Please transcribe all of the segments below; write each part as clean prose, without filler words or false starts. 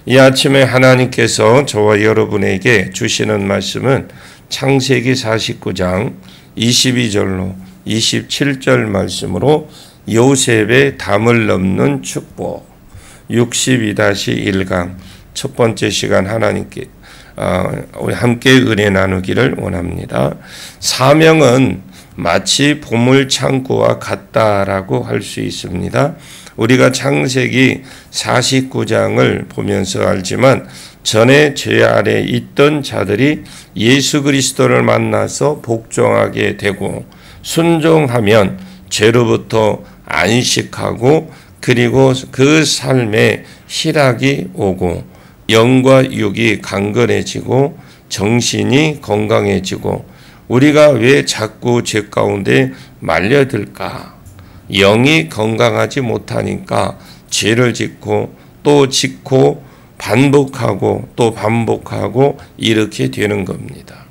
이 아침에 하나님께서 저와 여러분에게 주시는 말씀은 창세기 49장 22절로 27절 말씀으로 요셉의 담을 넘는 축복 62-1강 첫 번째 시간 하나님께 우리 함께 은혜 나누기를 원합니다. 사명은 마치 보물창고와 같다라고 할 수 있습니다. 우리가 창세기 49장을 보면서 알지만 전에 죄 아래 있던 자들이 예수 그리스도를 만나서 복종하게 되고 순종하면 죄로부터 안식하고 그리고 그 삶에 희락이 오고 영과 육이 강건해지고 정신이 건강해지고 우리가 왜 자꾸 죄 가운데 말려들까? 영이 건강하지 못하니까 죄를 짓고 또 짓고 반복하고 또 반복하고 이렇게 되는 겁니다.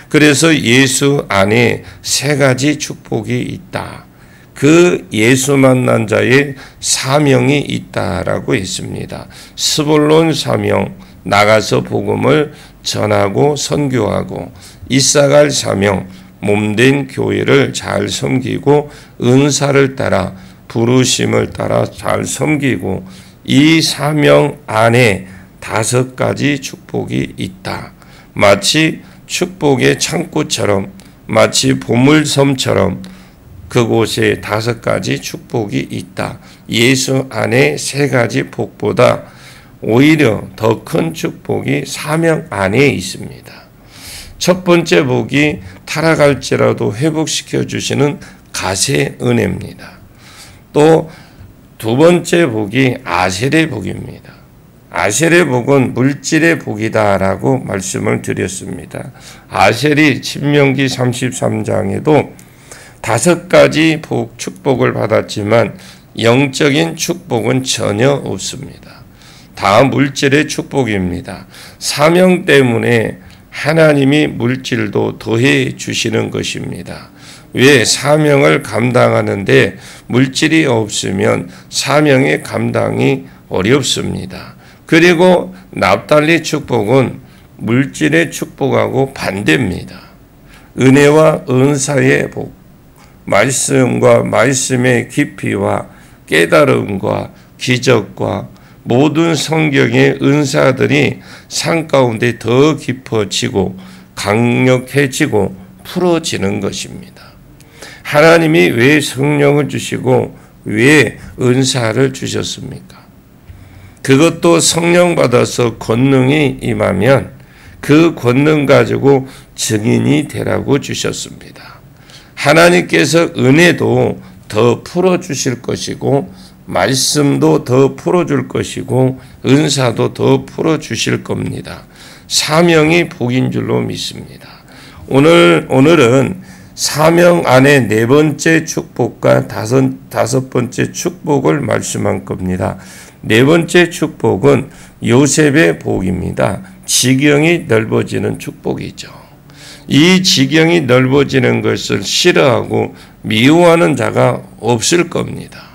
그래서 예수 안에 세 가지 축복이 있다. 그 예수 만난 자의 사명이 있다라고 했습니다. 스불론 사명, 나가서 복음을 전하고 선교하고, 이사갈 사명, 몸된 교회를 잘 섬기고 은사를 따라 부르심을 따라 잘 섬기고, 이 사명 안에 5가지 축복이 있다. 마치 축복의 창고처럼, 마치 보물섬처럼 그곳에 5가지 축복이 있다. 예수 안에 3가지 복보다 오히려 더 큰 축복이 사명 안에 있습니다. 첫 번째 복이 타락할지라도 회복시켜 주시는 가세 은혜입니다. 또 두 번째 복이 아셀의 복입니다. 아셀의 복은 물질의 복이다라고 말씀을 드렸습니다. 아셀이 신명기 33장에도 5가지 복, 축복을 받았지만 영적인 축복은 전혀 없습니다. 다음 물질의 축복입니다. 사명 때문에 하나님이 물질도 더해 주시는 것입니다. 왜? 사명을 감당하는데 물질이 없으면 사명의 감당이 어렵습니다. 그리고 납달리 축복은 물질의 축복하고 반대입니다. 은혜와 은사의 복, 말씀과 말씀의 깊이와 깨달음과 기적과 모든 성경의 은사들이 산 가운데 더 깊어지고 강력해지고 풀어지는 것입니다. 하나님이 왜 성령을 주시고 왜 은사를 주셨습니까? 그것도 성령 받아서 권능이 임하면 그 권능 가지고 증인이 되라고 주셨습니다. 하나님께서 은혜도 더 풀어주실 것이고 말씀도 더 풀어줄 것이고 은사도 더 풀어주실 겁니다. 사명이 복인 줄로 믿습니다. 오늘은 사명 안에 4번째 축복과 다섯 번째 축복을 말씀할 겁니다. 4번째 축복은 요셉의 복입니다. 지경이 넓어지는 축복이죠. 이 지경이 넓어지는 것을 싫어하고 미워하는 자가 없을 겁니다.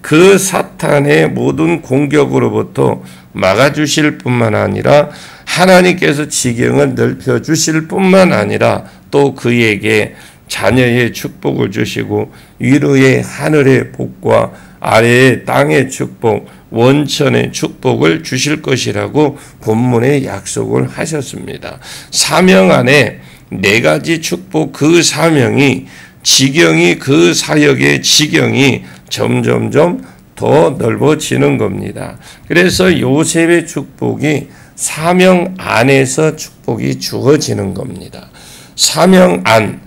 그 사탄의 모든 공격으로부터 막아주실 뿐만 아니라 하나님께서 지경을 넓혀주실 뿐만 아니라 또 그에게 자녀의 축복을 주시고 위로의 하늘의 복과 아래의 땅의 축복, 원천의 축복을 주실 것이라고 본문에 약속을 하셨습니다. 사명 안에 4가지 축복, 그 사명이 지경이 그 사역의 지경이 점점점 더 넓어지는 겁니다. 그래서 요셉의 축복이 사명 안에서 축복이 주어지는 겁니다. 사명 안,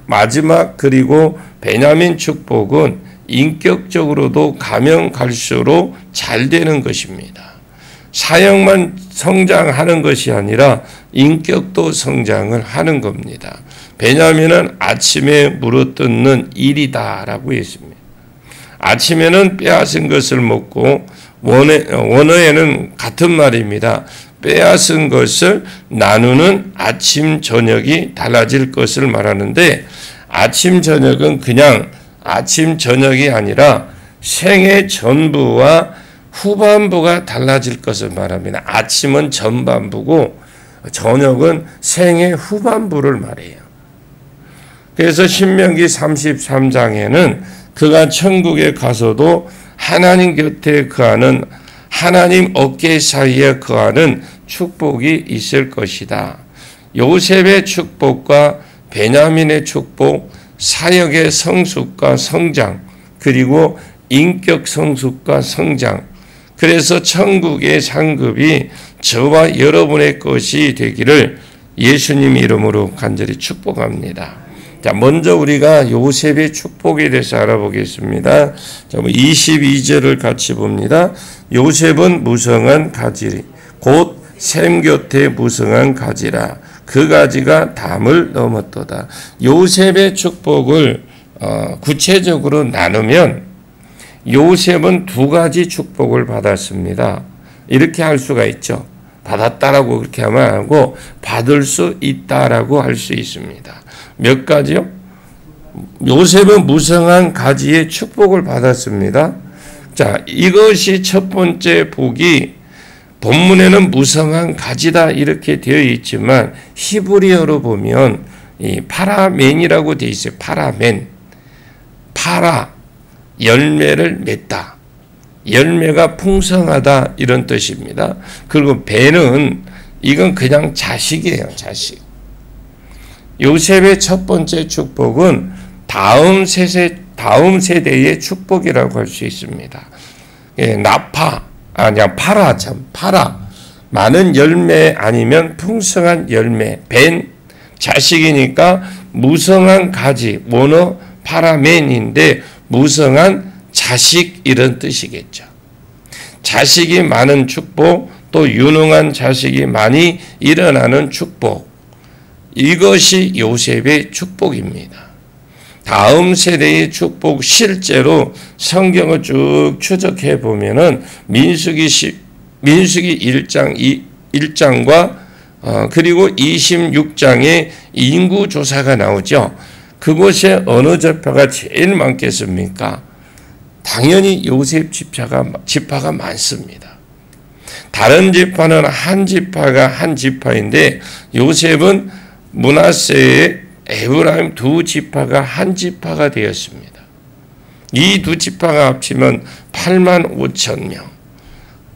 마지막 그리고 베냐민 축복은 인격적으로도 가면 갈수록 잘 되는 것입니다. 사역만 성장하는 것이 아니라 인격도 성장을 하는 겁니다. 베냐민은 아침에 물어뜯는 일이다라고 했습니다. 아침에는 빼앗은 것을 먹고 원어에는 같은 말입니다. 빼앗은 것을 나누는 아침 저녁이 달라질 것을 말하는데 아침 저녁은 그냥 아침 저녁이 아니라 생애 전부와 후반부가 달라질 것을 말합니다. 아침은 전반부고 저녁은 생의 후반부를 말해요. 그래서 신명기 33장에는 그가 천국에 가서도 하나님 곁에 거하는 하나님 어깨 사이에 거하는 축복이 있을 것이다. 요셉의 축복과 베냐민의 축복, 사역의 성숙과 성장, 그리고 인격 성숙과 성장. 그래서 천국의 상급이 저와 여러분의 것이 되기를 예수님 이름으로 간절히 축복합니다. 자, 먼저 우리가 요셉의 축복에 대해서 알아보겠습니다. 자, 22절을 같이 봅니다. 요셉은 무성한 가지, 곧 샘 곁에 무성한 가지라. 그 가지가 담을 넘었도다. 요셉의 축복을 구체적으로 나누면 요셉은 두 가지 축복을 받았습니다. 이렇게 할 수가 있죠. 받았다라고 그렇게 하면 안 하고 받을 수 있다라고 할 수 있습니다. 몇 가지요? 요셉은 무성한 가지의 축복을 받았습니다. 자, 이것이 첫 번째 복이 본문에는 무성한 가지다 이렇게 되어 있지만 히브리어로 보면 이 파라멘이라고 되어 있어요. 파라멘. 파라, 열매를 맺다. 열매가 풍성하다 이런 뜻입니다. 그리고 벤은 이건 그냥 자식이에요. 자식. 요셉의 첫 번째 축복은 다음 세대의 축복이라고 할 수 있습니다. 예, 파라. 많은 열매 아니면 풍성한 열매. 벤, 자식이니까 무성한 가지, 모노 파라멘인데 무성한 자식 이런 뜻이겠죠. 자식이 많은 축복, 또 유능한 자식이 많이 일어나는 축복. 이것이 요셉의 축복입니다. 다음 세대의 축복, 실제로 성경을 쭉 추적해 보면은 민수기 1장과 그리고 26장에 인구 조사가 나오죠. 그곳에 어느 지파가 제일 많겠습니까? 당연히 요셉 지파가 많습니다. 다른 지파는 한 지파인데 요셉은 므낫세의 에브라임 두 지파가 한 지파가 되었습니다. 이 두 지파가 합치면 8만 5천 명,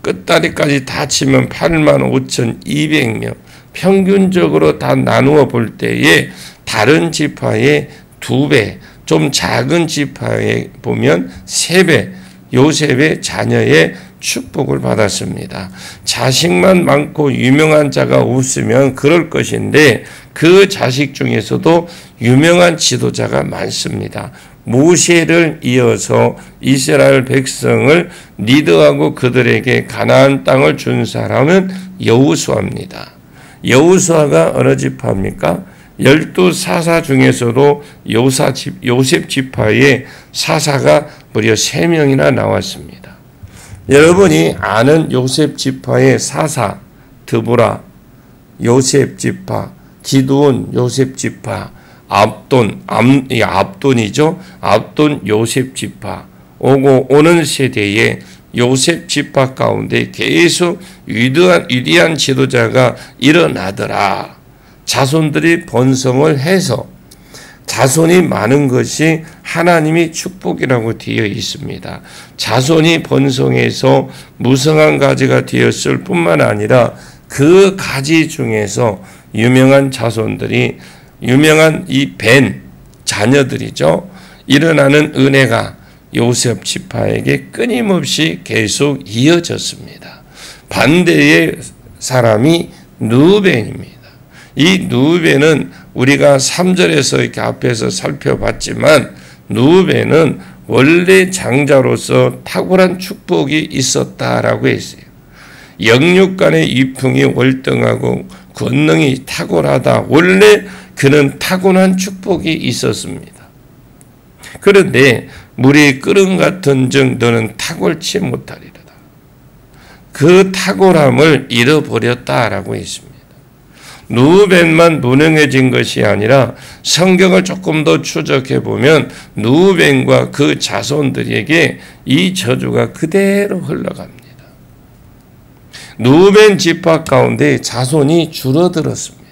끝다리까지 다 치면 8만 5,200명, 평균적으로 다 나누어 볼 때에 다른 지파의 2배, 좀 작은 지파에 보면 3배, 요셉의 자녀의 축복을 받았습니다. 자식만 많고 유명한 자가 없으면 그럴 것인데 그 자식 중에서도 유명한 지도자가 많습니다. 모세를 이어서 이스라엘 백성을 리더하고 그들에게 가나안 땅을 준 사람은 여호수아입니다. 여호수아가 어느 지파입니까? 12사사 중에서도 요셉 지파의 사사가 무려 3명이나 나왔습니다. 여러분이 아는 요셉 지파의 사사, 드보라, 요셉 지파, 기드온 요셉 지파, 압돈이죠. 압돈 요셉 지파, 오는 세대에 요셉 지파 가운데 계속 위대한 지도자가 일어나더라. 자손들이 번성을 해서 자손이 많은 것이 하나님의 축복이라고 되어 있습니다. 자손이 번성해서 무성한 가지가 되었을 뿐만 아니라 그 가지 중에서 유명한 자손들이 유명한 이 벤 자녀들이죠. 일어나는 은혜가 요셉 지파에게 끊임없이 계속 이어졌습니다. 반대의 사람이 누벤입니다. 이 누벤은 우리가 3절에서 이렇게 앞에서 살펴봤지만 누벤은 원래 장자로서 탁월한 축복이 있었다라고 했어요. 영육간의 이풍이 월등하고 권능이 탁월하다. 원래 그는 타고난 축복이 있었습니다. 그런데 물이 끓음 같은 정도는 탁월치 못하리로다. 그 탁월함을 잃어버렸다라고 했습니다. 누벤만 무능해진 것이 아니라 성경을 조금 더 추적해 보면 누벤과 그 자손들에게 이 저주가 그대로 흘러갑니다. 루벤 지파 가운데 자손이 줄어들었습니다.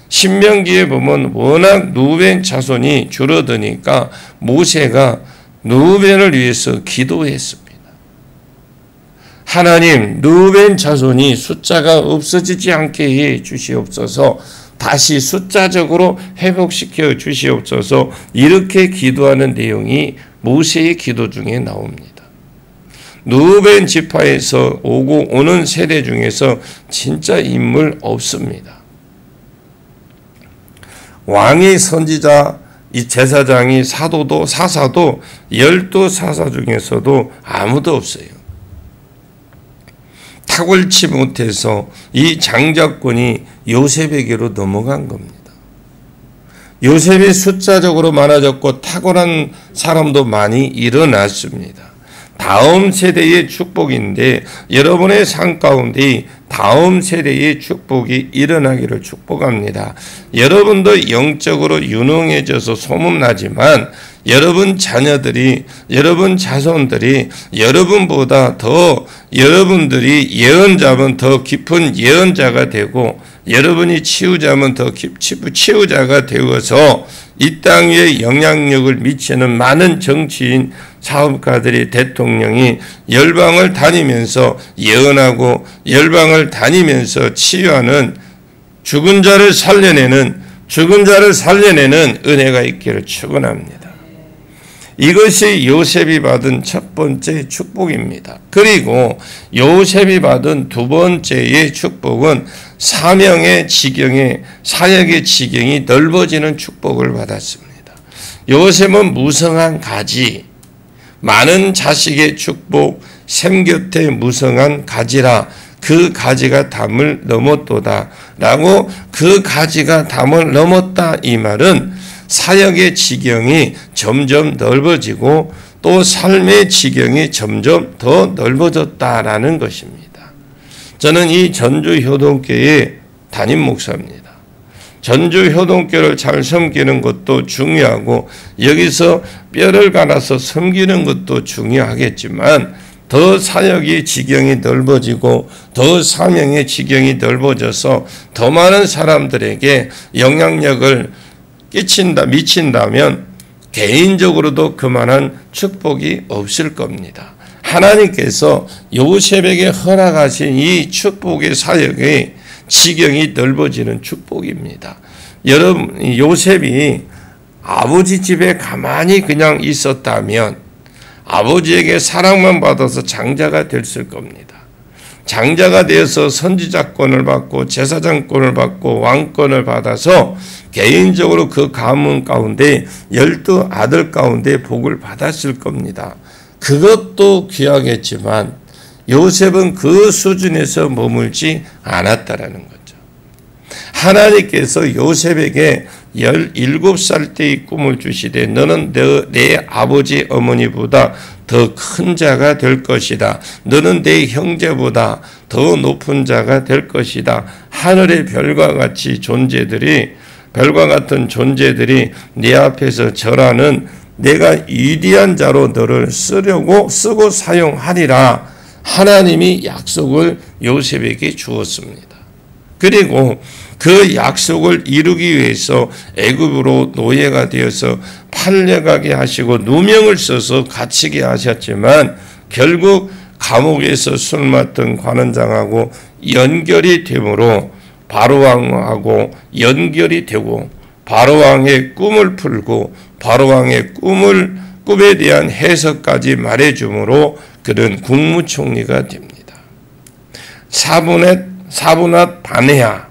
신명기에 보면 워낙 루벤 자손이 줄어드니까 모세가 루벤을 위해서 기도했습니다. 하나님, 루벤 자손이 숫자가 없어지지 않게 해 주시옵소서. 다시 숫자적으로 회복시켜 주시옵소서. 이렇게 기도하는 내용이 모세의 기도 중에 나옵니다. 루벤 지파에서 오는 세대 중에서 진짜 인물 없습니다. 왕이 선지자, 이 제사장이 사도도 사사도 12사사 중에서도 아무도 없어요. 탁월치 못해서 이 장자권이 요셉에게로 넘어간 겁니다. 요셉이 숫자적으로 많아졌고 탁월한 사람도 많이 일어났습니다. 다음 세대의 축복인데 여러분의 삶 가운데 다음 세대의 축복이 일어나기를 축복합니다. 여러분도 영적으로 유능해져서 소문나지만 여러분 자녀들이, 여러분 자손들이 여러분보다 더 여러분들이 예언자면 더 깊은 예언자가 되고 여러분이 치유자면 더 치유자가 되어서 이 땅에 영향력을 미치는 많은 정치인, 사업가들이, 대통령이 열방을 다니면서 예언하고 열방을 다니면서 치유하는 죽은 자를 살려내는 은혜가 있기를 축원합니다. 이것이 요셉이 받은 첫 번째 축복입니다. 그리고 요셉이 받은 두 번째의 축복은 사명의 지경이, 사역의 지경이 넓어지는 축복을 받았습니다. 요셉은 무성한 가지, 많은 자식의 축복, 샘 곁에 무성한 가지라 그 가지가 담을 넘었도다 라고, 그 가지가 담을 넘었다 이 말은 사역의 지경이 점점 넓어지고 또 삶의 지경이 점점 더 넓어졌다라는 것입니다. 저는 이 전주효동교의 담임 목사입니다. 전주효동교를 잘 섬기는 것도 중요하고 여기서 뼈를 갈아서 섬기는 것도 중요하겠지만 더 사역의 지경이 넓어지고 더 사명의 지경이 넓어져서 더 많은 사람들에게 영향력을 미친다면 개인적으로도 그만한 축복이 없을 겁니다. 하나님께서 요셉에게 허락하신 이 축복의 사역의 지경이 넓어지는 축복입니다. 여러분, 요셉이 아버지 집에 가만히 그냥 있었다면 아버지에게 사랑만 받아서 장자가 됐을 겁니다. 장자가 되어서 선지자권을 받고 제사장권을 받고 왕권을 받아서 개인적으로 그 가문 가운데 12아들 가운데 복을 받았을 겁니다. 그것도 귀하겠지만 요셉은 그 수준에서 머물지 않았다라는 거죠. 하나님께서 요셉에게 17살 때의 꿈을 주시되 너는 내 아버지 어머니보다 더 큰 자가 될 것이다. 너는 내 형제보다 더 높은 자가 될 것이다. 하늘의 별과 같은 존재들이 네 앞에서 절하는 내가 위대한 자로 너를 쓰고 사용하리라. 하나님이 약속을 요셉에게 주었습니다. 그리고 그 약속을 이루기 위해서 애굽으로 노예가 되어서 팔려가게 하시고 누명을 써서 갇히게 하셨지만 결국 감옥에서 술 맡은 관원장하고 연결이 되므로 바로왕하고 연결이 되고 바로왕의 꿈을 풀고 바로왕의 꿈에 대한 해석까지 말해주므로 그는 국무총리가 됩니다. 사브낫 바네아,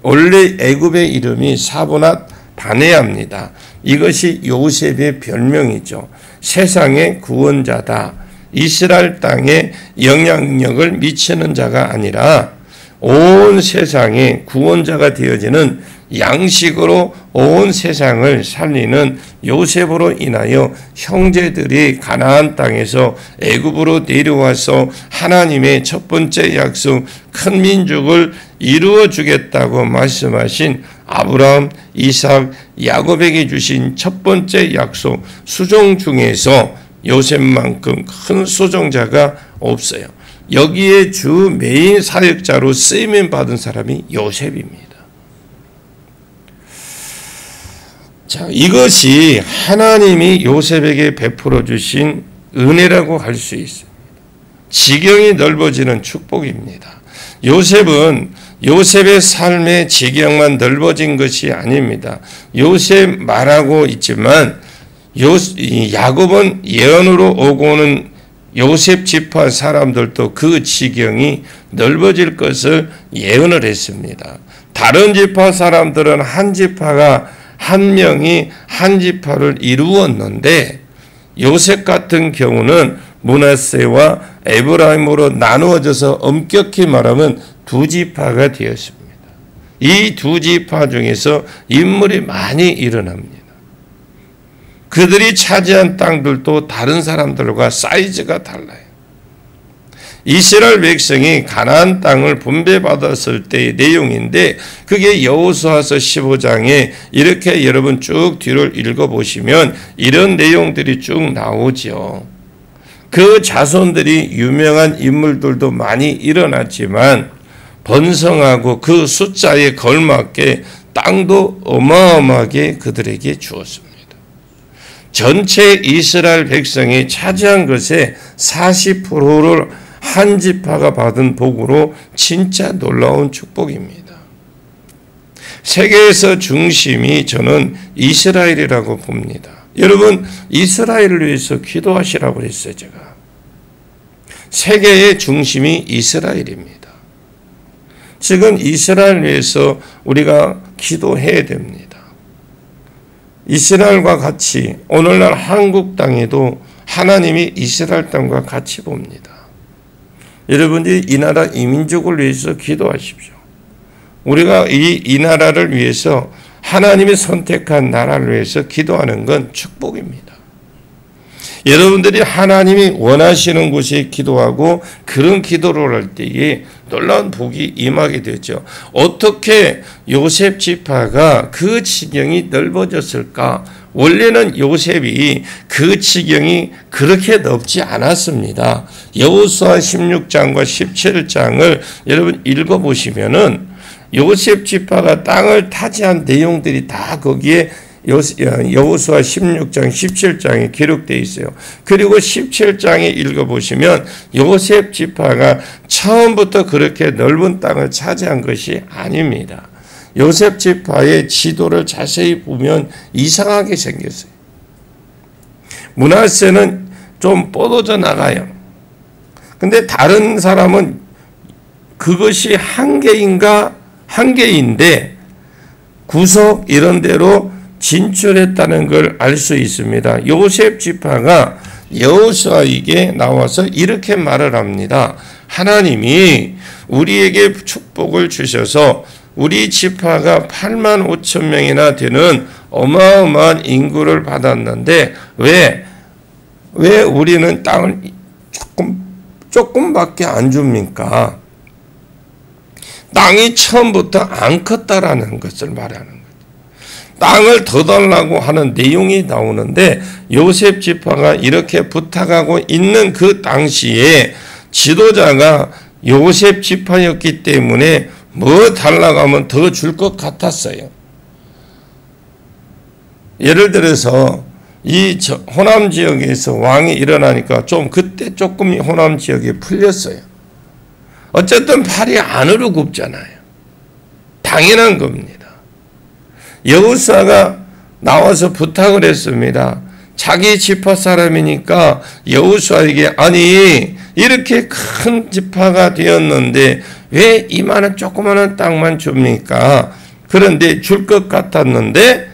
원래 애굽의 이름이 사브낫 바네아입니다. 이것이 요셉의 별명이죠. 세상의 구원자다. 이스라엘 땅에 영향력을 미치는 자가 아니라 온 세상의 구원자가 되어지는 양식으로 온 세상을 살리는 요셉으로 인하여 형제들이 가나안 땅에서 애굽으로 내려와서 하나님의 첫 번째 약속 큰 민족을 이루어 주겠다고 말씀하신 아브라함, 이삭, 야곱에게 주신 첫 번째 약속 수종 중에서 요셉만큼 큰 수종자가 없어요. 여기에 주 메인 사역자로 쓰임을 받은 사람이 요셉입니다. 자, 이것이 하나님이 요셉에게 베풀어 주신 은혜라고 할 수 있습니다. 지경이 넓어지는 축복입니다. 요셉의 삶의 지경만 넓어진 것이 아닙니다. 요셉 말하고 있지만 야곱은 예언으로 오고 오는 요셉 지파 사람들도 그 지경이 넓어질 것을 예언을 했습니다. 다른 지파 사람들은 한 지파가 한 명이 한 지파를 이루었는데 요셉 같은 경우는 므낫세와 에브라임으로 나누어져서 엄격히 말하면 두 지파가 되었습니다. 이 두 지파 중에서 인물이 많이 일어납니다. 그들이 차지한 땅들도 다른 사람들과 사이즈가 달라요. 이스라엘 백성이 가나안 땅을 분배받았을 때의 내용인데 그게 여호수아서 15장에 이렇게 여러분 쭉 뒤를 읽어보시면 이런 내용들이 쭉 나오죠. 그 자손들이 유명한 인물들도 많이 일어났지만 번성하고 그 숫자에 걸맞게 땅도 어마어마하게 그들에게 주었습니다. 전체 이스라엘 백성이 차지한 것의 40%를 한 지파가 받은 복으로 진짜 놀라운 축복입니다. 세계에서 중심이 저는 이스라엘이라고 봅니다. 여러분 이스라엘을 위해서 기도하시라고 그랬어요. 제가 세계의 중심이 이스라엘입니다. 지금 이스라엘 위해서 우리가 기도해야 됩니다. 이스라엘과 같이 오늘날 한국 땅에도 하나님이 이스라엘 땅과 같이 봅니다. 여러분들이 이 나라 이 민족을 위해서 기도하십시오. 우리가 이 나라를 위해서 하나님이 선택한 나라를 위해서 기도하는 건 축복입니다. 여러분들이 하나님이 원하시는 곳에 기도하고 그런 기도를 할 때에 놀라운 복이 임하게 되죠. 어떻게 요셉 지파가 그 지경이 넓어졌을까? 원래는 요셉이 그 지경이 그렇게 넓지 않았습니다. 여호수아 16장과 17장을 여러분 읽어보시면은 요셉 지파가 땅을 타지한 내용들이 다 거기에 여호수아 16장, 17장에 기록되어 있어요. 그리고 17장에 읽어보시면 요셉 지파가 처음부터 그렇게 넓은 땅을 차지한 것이 아닙니다. 요셉 지파의 지도를 자세히 보면 이상하게 생겼어요. 므낫세는 좀 뻗어져 나가요. 근데 다른 사람은 그것이 한계인데 구석 이런 데로 진출했다는 걸 알 수 있습니다. 요셉 지파가 여호수아에게 나와서 이렇게 말을 합니다. 하나님이 우리에게 축복을 주셔서 우리 지파가 8만 5천 명이나 되는 어마어마한 인구를 받았는데 왜 우리는 땅을 조금밖에 안 줍니까? 땅이 처음부터 안 컸다라는 것을 말하는 거예요. 땅을 더 달라고 하는 내용이 나오는데 요셉 지파가 이렇게 부탁하고 있는 그 당시에 지도자가 요셉 지파였기 때문에 뭐 달라고 하면 더 줄 것 같았어요. 예를 들어서 이 호남 지역에서 왕이 일어나니까 그때 조금 호남 지역이 풀렸어요. 어쨌든 팔이 안으로 굽잖아요. 당연한 겁니다. 여호수아가 나와서 부탁을 했습니다. 자기 지파 사람이니까 여호수아에게 아니 이렇게 큰 지파가 되었는데 왜 이만한 조그마한 땅만 줍니까? 그런데 줄 것 같았는데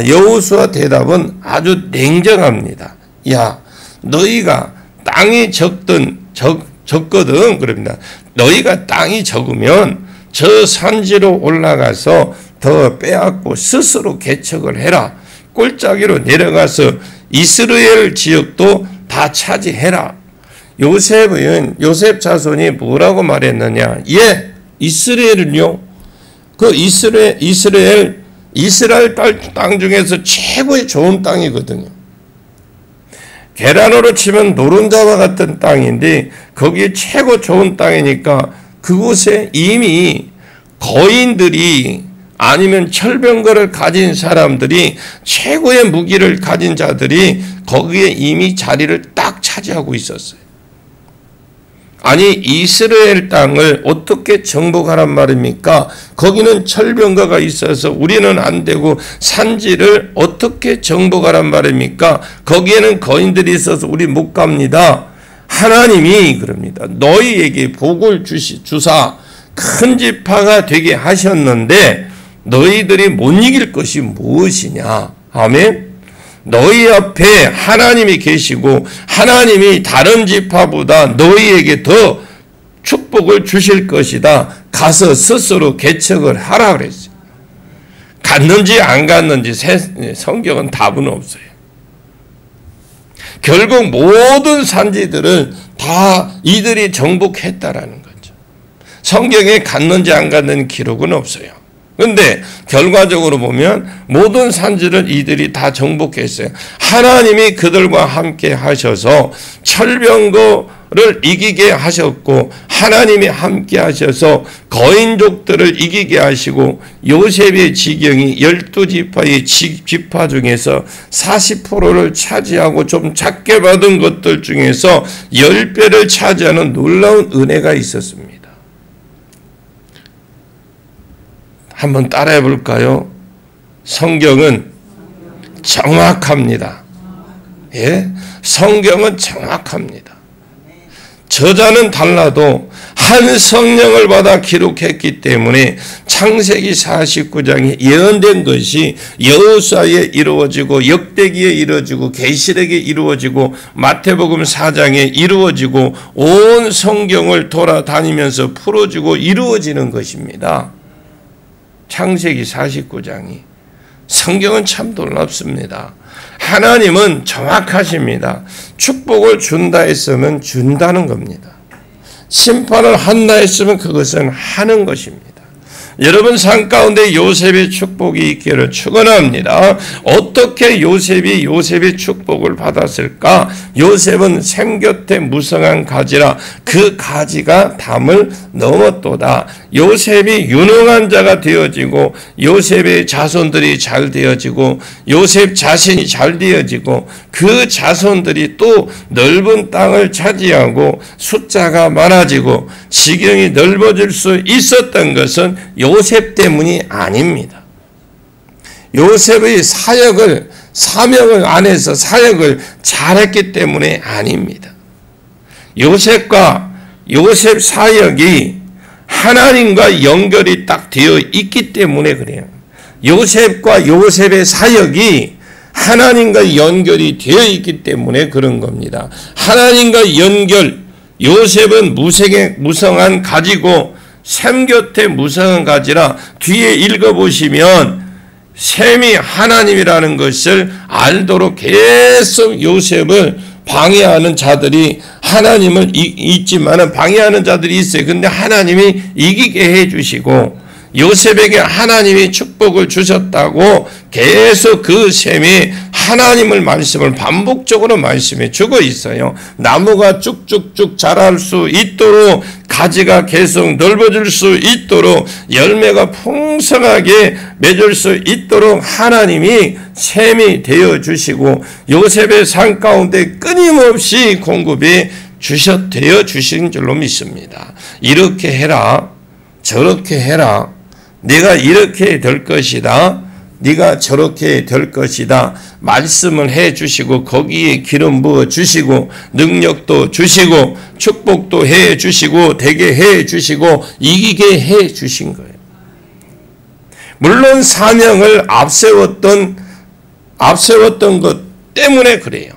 여호수아 대답은 아주 냉정합니다. 야 너희가 땅이 적거든 그럽니다. 너희가 땅이 적으면 저 산지로 올라가서 더 빼앗고 스스로 개척을 해라. 꼴짜기로 내려가서 이스라엘 지역도 다 차지해라. 요셉 자손이 뭐라고 말했느냐? 이스라엘은요. 그 이스라엘 땅 중에서 최고의 좋은 땅이거든요. 계란으로 치면 노른자와 같은 땅인데 거기에 최고 좋은 땅이니까 그곳에 이미 거인들이 아니면 철병거를 가진 사람들이 최고의 무기를 가진 자들이 거기에 이미 자리를 딱 차지하고 있었어요. 아니 이스라엘 땅을 어떻게 정복하란 말입니까? 거기는 철병거가 있어서 우리는 안 되고 산지를 어떻게 정복하란 말입니까? 거기에는 거인들이 있어서 우리 못 갑니다. 하나님이 그럽니다. 너희에게 복을 주사 큰 지파가 되게 하셨는데 너희들이 못 이길 것이 무엇이냐? 아멘. 너희 앞에 하나님이 계시고 하나님이 다른 지파보다 너희에게 더 축복을 주실 것이다. 가서 스스로 개척을 하라 그랬어요. 갔는지 안 갔는지 성경은 답은 없어요. 결국 모든 산지들은 다 이들이 정복했다라는 거죠. 성경에 갔는지 안 갔는지 기록은 없어요. 그런데 결과적으로 보면 모든 산지를 이들이 다 정복했어요. 하나님이 그들과 함께 하셔서 철병거를 이기게 하셨고 하나님이 함께 하셔서 거인족들을 이기게 하시고 요셉의 지경이 12지파의 지파 중에서 40%를 차지하고 좀 작게 받은 것들 중에서 10배를 차지하는 놀라운 은혜가 있었습니다. 한번 따라해 볼까요? 성경은 정확합니다. 예? 성경은 정확합니다. 저자는 달라도 한 성령을 받아 기록했기 때문에 창세기 49장에 예언된 것이 여호수아에 이루어지고 역대기에 이루어지고 계시록에 이루어지고 마태복음 4장에 이루어지고 온 성경을 돌아다니면서 풀어지고 이루어지는 것입니다. 창세기 49장이. 성경은 참 놀랍습니다. 하나님은 정확하십니다. 축복을 준다 했으면 준다는 겁니다. 심판을 한다 했으면 그것은 하는 것입니다. 여러분 삶 가운데 요셉의 축복이 있기를 축원합니다. 어떻게 요셉의 축복을 받았을까? 요셉은 샘 곁에 무성한 가지라 그 가지가 담을 넘었도다. 요셉이 유능한 자가 되어지고 요셉의 자손들이 잘 되어지고 요셉 자신이 잘 되어지고 그 자손들이 또 넓은 땅을 차지하고 숫자가 많아지고 지경이 넓어질 수 있었던 것은 요셉 때문이 아닙니다. 요셉의 사명을 안에서 사역을 잘했기 때문에 아닙니다. 요셉과 요셉 사역이 하나님과 연결이 딱 되어 있기 때문에 그래요. 요셉과 요셉의 사역이 하나님과 연결이 되어 있기 때문에 그런 겁니다. 하나님과 연결, 요셉은 무성한 가지고 샘 곁에 무성한 가지라 뒤에 읽어보시면 샘이 하나님이라는 것을 알도록 계속 요셉을 방해하는 자들이 하나님을 있지만은 방해하는 자들이 있어요. 근데 하나님이 이기게 해주시고 요셉에게 하나님이 축복을 주셨다고 계속 그 셈이 하나님을 말씀을 반복적으로 말씀해 주고 있어요. 나무가 쭉쭉쭉 자랄 수 있도록 가지가 계속 넓어질 수 있도록 열매가 풍성하게 맺을 수 있도록 하나님이 셈이 되어 주시고 요셉의 삶 가운데 끊임없이 공급이 되어 주신 줄로 믿습니다. 이렇게 해라, 저렇게 해라, 네가 이렇게 될 것이다, 네가 저렇게 될 것이다 말씀을 해 주시고 거기에 기름 부어 주시고 능력도 주시고 축복도 해 주시고 되게 해 주시고 이기게 해 주신 거예요. 물론 사명을 앞세웠던 것 때문에 그래요.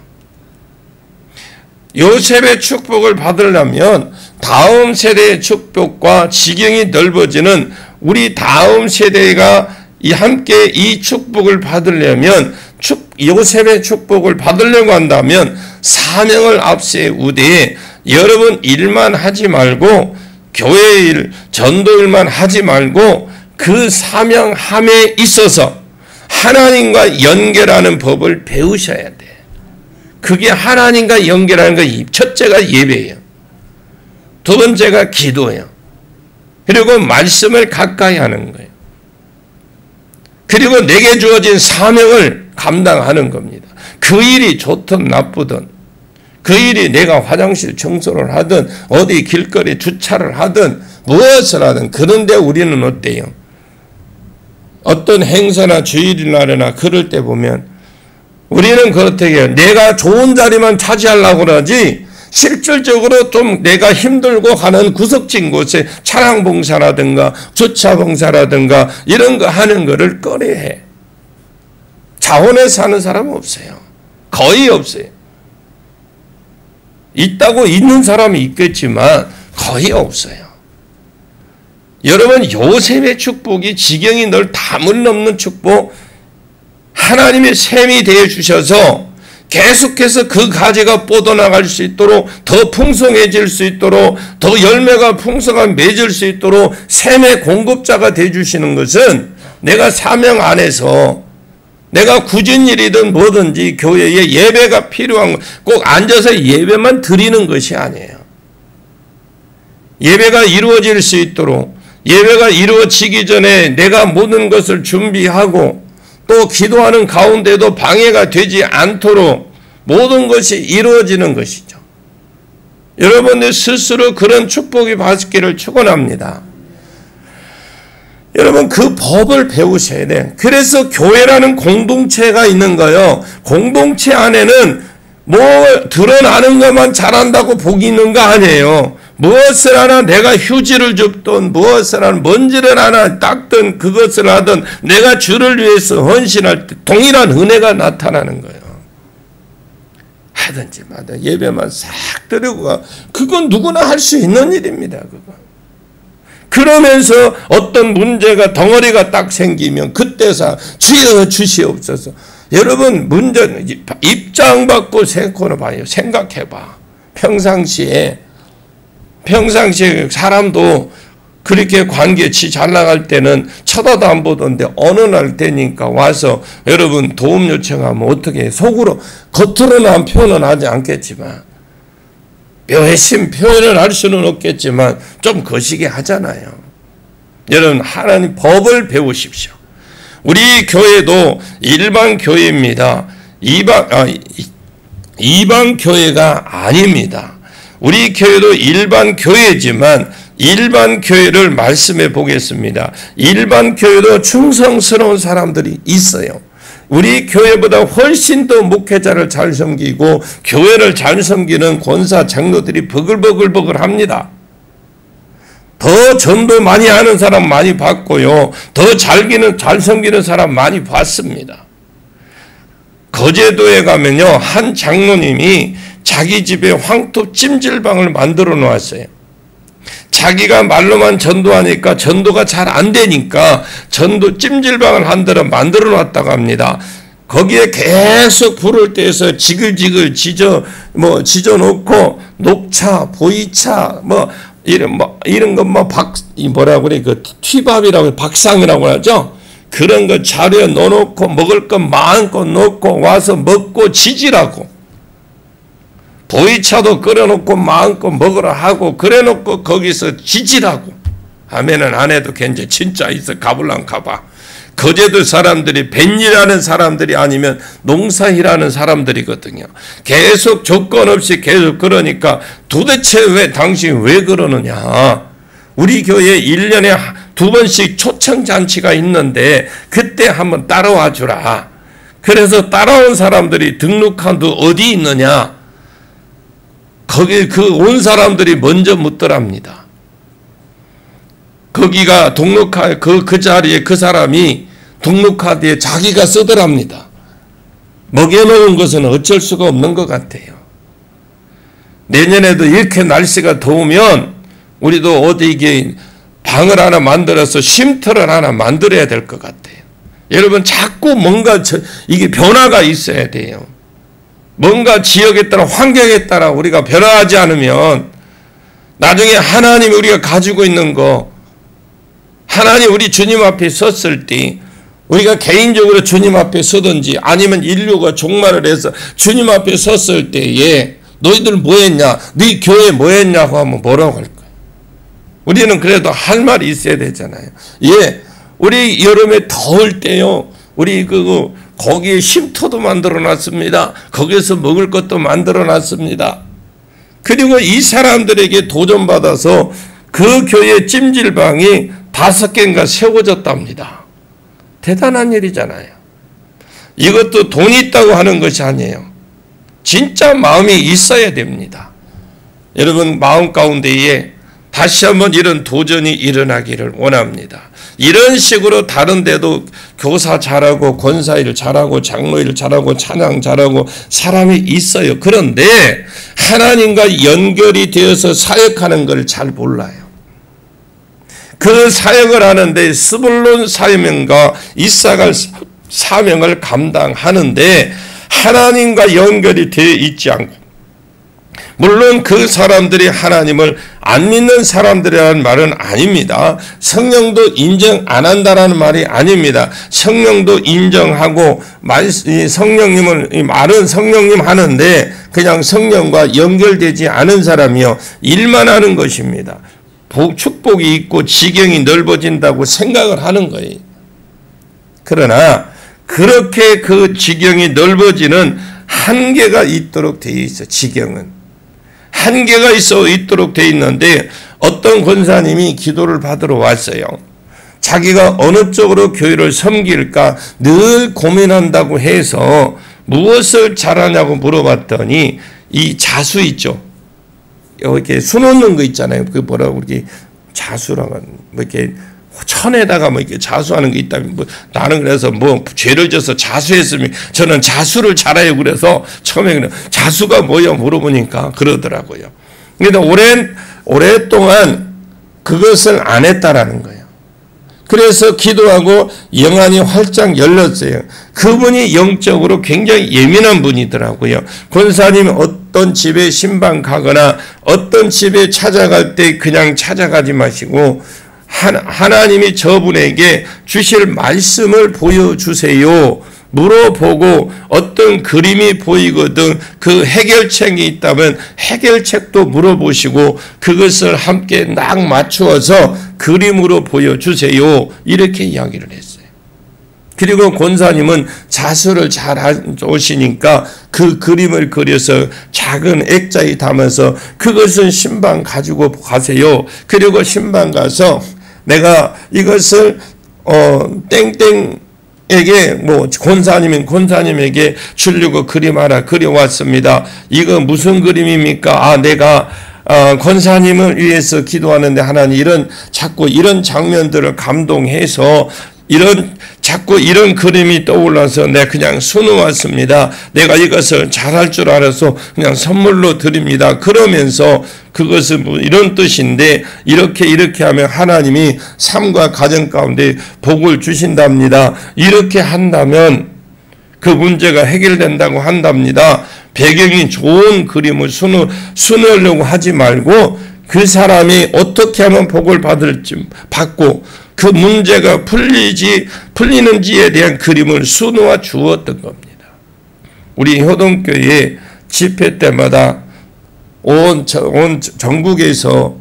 요셉의 축복을 받으려면 다음 세대의 축복과 지경이 넓어지는 우리 다음 세대가 함께 이 축복을 받으려면 요셉의 축복을 받으려고 한다면 사명을 앞세우되 여러분 일만 하지 말고 교회 일, 전도 일만 하지 말고 그 사명함에 있어서 하나님과 연결하는 법을 배우셔야 돼. 그게 하나님과 연결하는 거 첫째가 예배예요. 두 번째가 기도예요. 그리고 말씀을 가까이 하는 거예요. 그리고 내게 주어진 사명을 감당하는 겁니다. 그 일이 좋든 나쁘든, 그 일이 내가 화장실 청소를 하든 어디 길거리 주차를 하든 무엇을 하든, 그런데 우리는 어때요? 어떤 행사나 주일날이나 그럴 때 보면 우리는 그렇게 해요. 내가 좋은 자리만 차지하려고 그러지 실질적으로 좀 내가 힘들고 가는 구석진 곳에 차량 봉사라든가 주차 봉사라든가 이런 거 하는 거를 꺼려해. 자원해서 하는 사람은 없어요. 거의 없어요. 있다고 있는 사람이 있겠지만 거의 없어요. 여러분, 요셉의 축복이 지경이 늘 담을 넘는 축복, 하나님의 샘이 되어 주셔서 계속해서 그 가지가 뻗어나갈 수 있도록, 더 풍성해질 수 있도록, 더 열매가 풍성한 맺을 수 있도록 샘의 공급자가 되어 주시는 것은 내가 사명 안에서 내가 굳은 일이든 뭐든지 교회에 예배가 필요한, 꼭 앉아서 예배만 드리는 것이 아니에요. 예배가 이루어질 수 있도록, 예배가 이루어지기 전에 내가 모든 것을 준비하고 또 기도하는 가운데도 방해가 되지 않도록 모든 것이 이루어지는 것이죠. 여러분들 스스로 그런 축복이 받기를 축원합니다. 여러분, 그 법을 배우셔야 돼요. 그래서 교회라는 공동체가 있는 거예요. 공동체 안에는 뭐 드러나는 것만 잘한다고 복이 있는 거 아니에요. 무엇을 하나 내가 휴지를 줍든 무엇을 하나 먼지를 하나 닦든 그것을 하든 내가 주를 위해서 헌신할 때 동일한 은혜가 나타나는 거예요. 하든지 마다 예배만 싹 드리고 가. 그건 누구나 할 수 있는 일입니다. 그거. 그러면서 어떤 문제가 덩어리가 딱 생기면 그때서 주여 주시옵소서. 여러분, 문제 입장받고 생각해 봐요. 생각해봐. 평상시에 사람도 그렇게 관계치 잘 나갈 때는 쳐다도 안 보던데 어느 날 되니까 와서 여러분 도움 요청하면 어떻게 해? 속으로, 겉으로는 표현은 하지 않겠지만 묘해심 표현을 할 수는 없겠지만 좀 거시게 하잖아요. 여러분, 하나님 법을 배우십시오. 우리 교회도 일반 교회입니다. 이방 교회가 아닙니다. 우리 교회도 일반 교회지만 일반 교회를 말씀해 보겠습니다. 일반 교회도 충성스러운 사람들이 있어요. 우리 교회보다 훨씬 더 목회자를 잘 섬기고 교회를 잘 섬기는 권사 장로들이 버글버글합니다. 더 전도 많이 하는 사람 많이 봤고요. 더 잘 섬기는 사람 많이 봤습니다. 거제도에 가면요, 한 장로님이 자기 집에 황토 찜질방을 만들어 놓았어요. 자기가 말로만 전도하니까 전도가 잘 안 되니까 전도 찜질방을 한 대로 만들어 놨다고 합니다. 거기에 계속 불을 떼서 지글지글 지져 놓고 녹차, 보이차, 이런 것 뭐라고 그래, 그 튀밥이라고 박상이라고 하죠. 그런 거 자리에 넣어놓고 먹을 것 마음껏 넣고 와서 먹고 지지라고. 보이차도 끓여놓고 마음껏 먹으라 하고 그래놓고 거기서 지지라고 하면은 안 해도 괜찮. 진짜 있어. 가볼랑 가봐. 거제도 사람들이 뱃일하는 사람들이 아니면 농사일하는 사람들이거든요. 계속 조건 없이 계속 그러니까 도대체 당신 왜 그러느냐. 우리 교회에 1년에 2번씩 초청잔치가 있는데 그때 한번 따라와 주라. 그래서 따라온 사람들이 등록한 데 어디 있느냐. 거기 온 사람들이 먼저 묻더랍니다. 거기가 등록할 그 자리에 그 사람이 등록카드에 자기가 쓰더랍니다. 먹여놓은 것은 어쩔 수가 없는 것 같아요. 내년에도 이렇게 날씨가 더우면 우리도 어디 이게 방을 하나 만들어서 쉼터를 하나 만들어야 될 것 같아요. 여러분, 자꾸 뭔가 이게 변화가 있어야 돼요. 뭔가 지역에 따라 환경에 따라 우리가 변화하지 않으면 나중에 하나님이 우리가 가지고 있는 거, 하나님 우리 주님 앞에 섰을 때 우리가 개인적으로 주님 앞에 서든지 아니면 인류가 종말을 해서 주님 앞에 섰을 때에 너희들 뭐 했냐? 네 교회 뭐 했냐고 하면 뭐라고 할 거야? 우리는 그래도 할 말이 있어야 되잖아요. 예, 우리 여름에 더울 때요. 우리 거기에 쉼터도 만들어 놨습니다. 거기에서 먹을 것도 만들어 놨습니다. 그리고 이 사람들에게 도전받아서 그 교회 찜질방이 5개인가 세워졌답니다. 대단한 일이잖아요. 이것도 돈이 있다고 하는 것이 아니에요. 진짜 마음이 있어야 됩니다. 여러분 마음 가운데에 다시 한번 이런 도전이 일어나기를 원합니다. 이런 식으로 다른 데도 교사 잘하고 권사일 잘하고 장로일 잘하고 찬양 잘하고 사람이 있어요. 그런데 하나님과 연결이 되어서 사역하는 걸 잘 몰라요. 그 사역을 하는데 스불론 사명과 이사갈 사명을 감당하는데 하나님과 연결이 되어 있지 않고, 물론 그 사람들이 하나님을 안 믿는 사람들이라는 말은 아닙니다. 성령도 인정 안 한다라는 말이 아닙니다. 성령도 인정하고 성령님을 말은 성령님 하는데 그냥 성령과 연결되지 않은 사람이요 일만 하는 것입니다. 축복이 있고 지경이 넓어진다고 생각을 하는 거예요. 그러나 그렇게 그 지경이 넓어지는 한계가 있도록 되어 있어. 지경은 한계가 있어 있도록 되어 있는데 어떤 권사님이 기도를 받으러 왔어요. 자기가 어느 쪽으로 교회를 섬길까 늘 고민한다고 해서 무엇을 잘하냐고 물어봤더니 이 자수 있죠. 이렇게 수 놓는 거 있잖아요. 그 뭐라고 이렇게 자수라고 뭐 이렇게 천에다가 뭐 이렇게 자수하는 게 있다면 뭐 나는 그래서 뭐 죄를 져서 자수했으면 저는 자수를 잘해요. 그래서 처음에 그냥 자수가 뭐야 물어보니까 그러더라고요. 그런데 오랫동안 그것을 안 했다라는 거예요. 그래서 기도하고 영안이 활짝 열렸어요. 그분이 영적으로 굉장히 예민한 분이더라고요. 권사님이 어떤 집에 신방 가거나 어떤 집에 찾아갈 때 그냥 찾아가지 마시고 하나님이 저분에게 주실 말씀을 보여주세요. 물어보고 어떤 그림이 보이거든 그 해결책이 있다면 해결책도 물어보시고 그것을 함께 딱 맞추어서 그림으로 보여주세요. 이렇게 이야기를 했어요. 그리고 권사님은 자수를 잘 오시니까 그 그림을 그려서 작은 액자에 담아서 그것은 신방 가지고 가세요. 그리고 신방 가서 내가 이것을 땡땡에게 뭐 권사님은 권사님에게 주려고 그림 하나 그려왔습니다. 이거 무슨 그림입니까? 아, 내가 권사님을 위해서 기도하는데 하나님 자꾸 이런 장면들을 감동해서 자꾸 이런 그림이 떠올라서 내가 그냥 수놓았습니다. 내가 이것을 잘할 줄 알아서 그냥 선물로 드립니다. 그러면서 그것은 뭐 이런 뜻인데 이렇게 하면 하나님이 삶과 가정 가운데 복을 주신답니다. 이렇게 한다면 그 문제가 해결된다고 한답니다. 배경이 좋은 그림을 수놓으려고 하지 말고 그 사람이 어떻게 하면 복을 받고 그 문제가 풀리는지에 대한 그림을 수놓아 주었던 겁니다. 우리 효동교회 집회 때마다 온 전국에서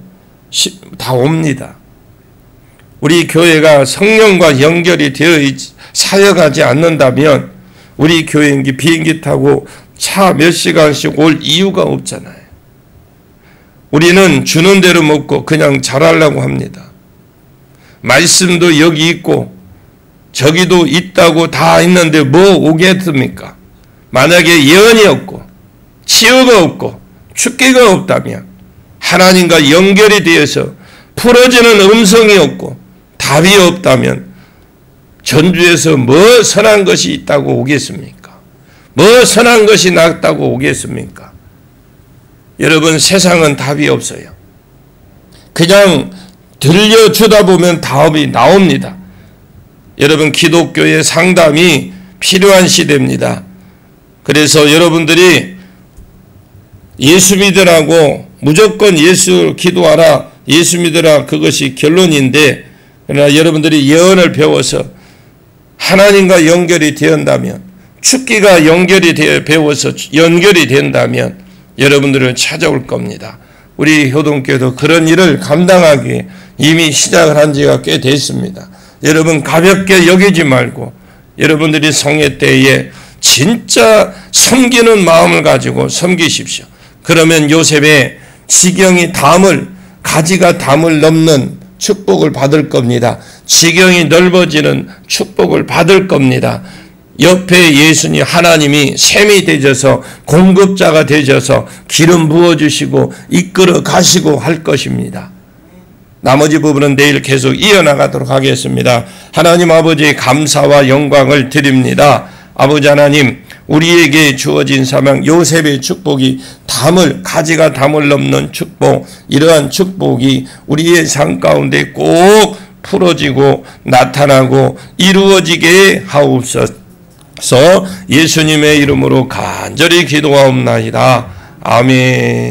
다 옵니다. 우리 교회가 성령과 연결이 되어 사역하지 않는다면 우리 교회 비행기 타고 차 몇 시간씩 올 이유가 없잖아요. 우리는 주는 대로 먹고 그냥 잘하려고 합니다. 말씀도 여기 있고 저기도 있다고 다 있는데 뭐 오겠습니까? 만약에 예언이 없고 치유가 없고 축기가 없다면 하나님과 연결이 되어서 풀어지는 음성이 없고 답이 없다면 전주에서 뭐 선한 것이 있다고 오겠습니까? 뭐 선한 것이 낫다고 오겠습니까? 여러분 세상은 답이 없어요. 그냥 들려주다 보면 답이 나옵니다. 여러분 기독교의 상담이 필요한 시대입니다. 그래서 여러분들이 예수 믿으라고 무조건 예수 기도하라 예수 믿으라 그것이 결론인데 그러나 여러분들이 예언을 배워서 하나님과 연결이 되었다면, 축기가 배워서 연결이 된다면 여러분들을 찾아올 겁니다. 우리 효동교도 그런 일을 감당하기 위해 이미 시작을 한 지가 꽤 됐습니다. 여러분 가볍게 여기지 말고 여러분들이 성회 때에 진짜 섬기는 마음을 가지고 섬기십시오. 그러면 요셉의 지경이 가지가 담을 넘는 축복을 받을 겁니다. 지경이 넓어지는 축복을 받을 겁니다. 옆에 예수님 하나님이 샘이 되셔서 공급자가 되셔서 기름 부어주시고 이끌어 가시고 할 것입니다. 나머지 부분은 내일 계속 이어나가도록 하겠습니다. 하나님 아버지 감사와 영광을 드립니다. 아버지 하나님, 우리에게 주어진 사명 요셉의 축복이 가지가 담을 넘는 축복, 이러한 축복이 우리의 삶 가운데 꼭 풀어지고 나타나고 이루어지게 하옵소서. 예수님의 이름으로 간절히 기도하옵나이다. 아멘.